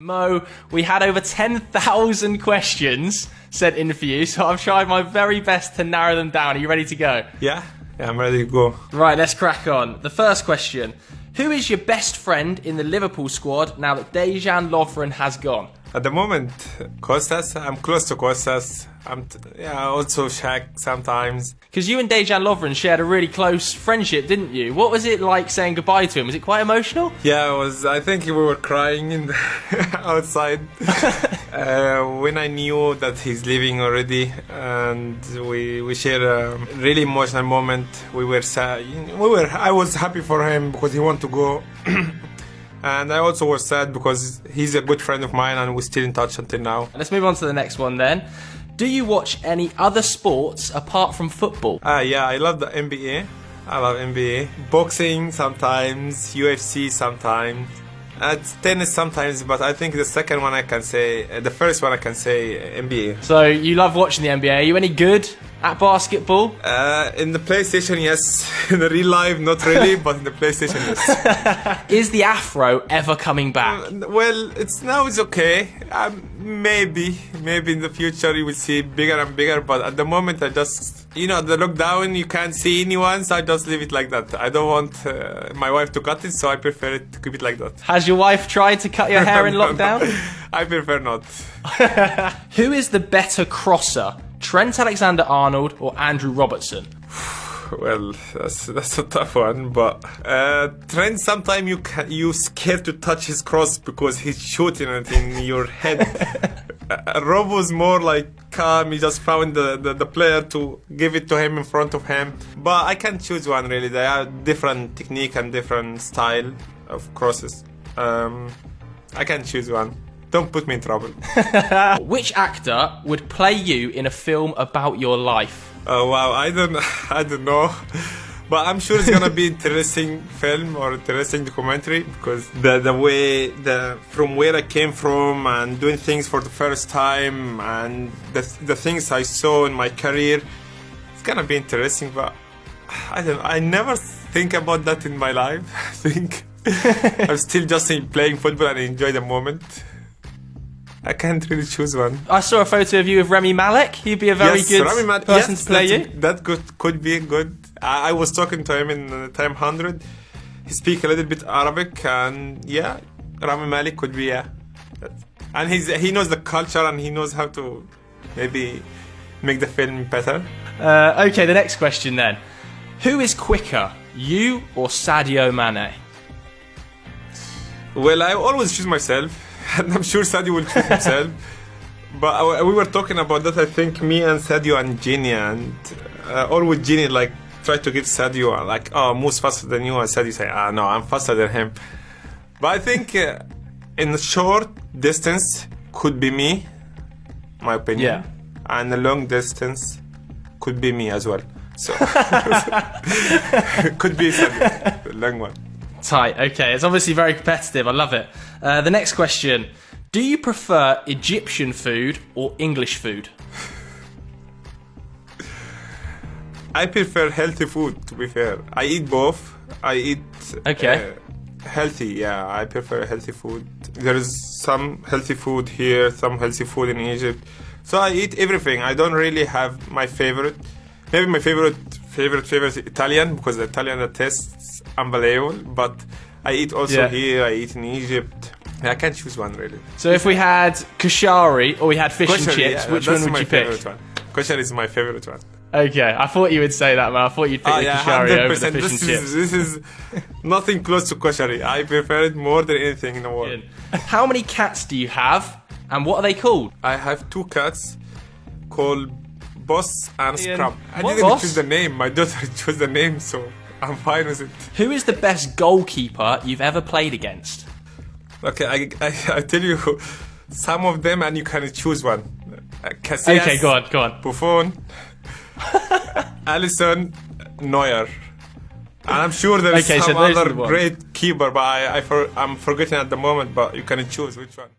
Mo, we had over 10,000 questions sent in for you, so I've tried my very best to narrow them down. Are you ready to go? Yeah, I'm ready to go. Right, let's crack on. The first question. Who is your best friend in the Liverpool squad now that Dejan Lovren has gone? At the moment, Kostas. I'm close to Kostas. Also Shaq sometimes. Because you and Dejan Lovren shared a really close friendship, didn't you? What was it like saying goodbye to him? Was it quite emotional? Yeah, it was. I think we were crying in the outside when I knew that he's leaving already, and we shared a really emotional moment. We were sad. I was happy for him because he wanted to go. And I also was sad because he's a good friend of mine and we're still in touch until now. Let's move on to the next one then. Do you watch any other sports apart from football? Yeah, I love the NBA. I love NBA. Boxing sometimes, UFC sometimes. Tennis sometimes, but I think the first one I can say NBA. So you love watching the NBA. Are you any good at basketball? In the PlayStation, yes. In the real life, not really, but in the PlayStation, yes. Is the afro ever coming back? Well, it's okay. Maybe in the future you will see bigger and bigger, but at the moment I just, the lockdown, you can't see anyone, so I just leave it like that. I don't want my wife to cut it, so I prefer it to keep it like that. Has your wife tried to cut your hair in lockdown? I prefer not. Who is the better crosser? Trent Alexander-Arnold or Andrew Robertson? Well, that's a tough one, but Trent, sometimes you scared to touch his cross because he's shooting it in your head. Rob was more like calm. He just found the player to give it to him in front of him. But I can't choose one really. They are different technique and different style of crosses. I can't choose one. Don't put me in trouble. Which actor would play you in a film about your life? Oh wow, I don't know, but I'm sure it's gonna be interesting film or interesting documentary because the way from where I came from and doing things for the first time and the things I saw in my career, it's gonna be interesting. But I never think about that in my life. I think I'm still just playing football and enjoy the moment. I can't really choose one. I saw a photo of you with Rami Malek. He'd be a very good person to play you. That could be good. I was talking to him in Time 100. He speaks a little bit Arabic, and yeah, Rami Malek could be, yeah. And he knows the culture and he knows how to maybe make the film better. Okay, the next question then. Who is quicker, you or Sadio Mane? Well, I always choose myself. And I'm sure Sadio will choose himself. But we were talking about that, I think, me and Sadio and Genie. And always Genie, try to get Sadio, moves faster than you. And Sadio say, no, I'm faster than him. But I think in the short distance, could be me, my opinion. Yeah. And the long distance, could be me as well. So, could be Sadio, the long one. Tight, okay. It's obviously very competitive. I love it. The next question. Do you prefer Egyptian food or English food? I prefer healthy food, to be fair. I eat both. I eat healthy, yeah. I prefer healthy food. There is some healthy food here, some healthy food in Egypt. So I eat everything. I don't really have my favorite. Maybe my favorite is Italian, because the Italian tastes unbelievable. But I eat also here, I eat in Egypt. I can't choose one really. So if we had kashari or we had fish and chips, which one would you pick? Kashari is my favorite one. Okay, I thought you would say that, man. I thought you'd pick the kashari over the fish and chips. This is nothing close to kashari. I prefer it more than anything in the world. How many cats do you have, and what are they called? I have 2 cats called Boss and Scrub. I didn't choose the name. My daughter chose the name, so I'm fine with it. Who is the best goalkeeper you've ever played against? Okay, I tell you some of them, and you can choose one. Casillas, okay, go on. Buffon, Alisson, Neuer. And I'm sure there's some other great keeper, but I'm forgetting at the moment. But you can choose which one.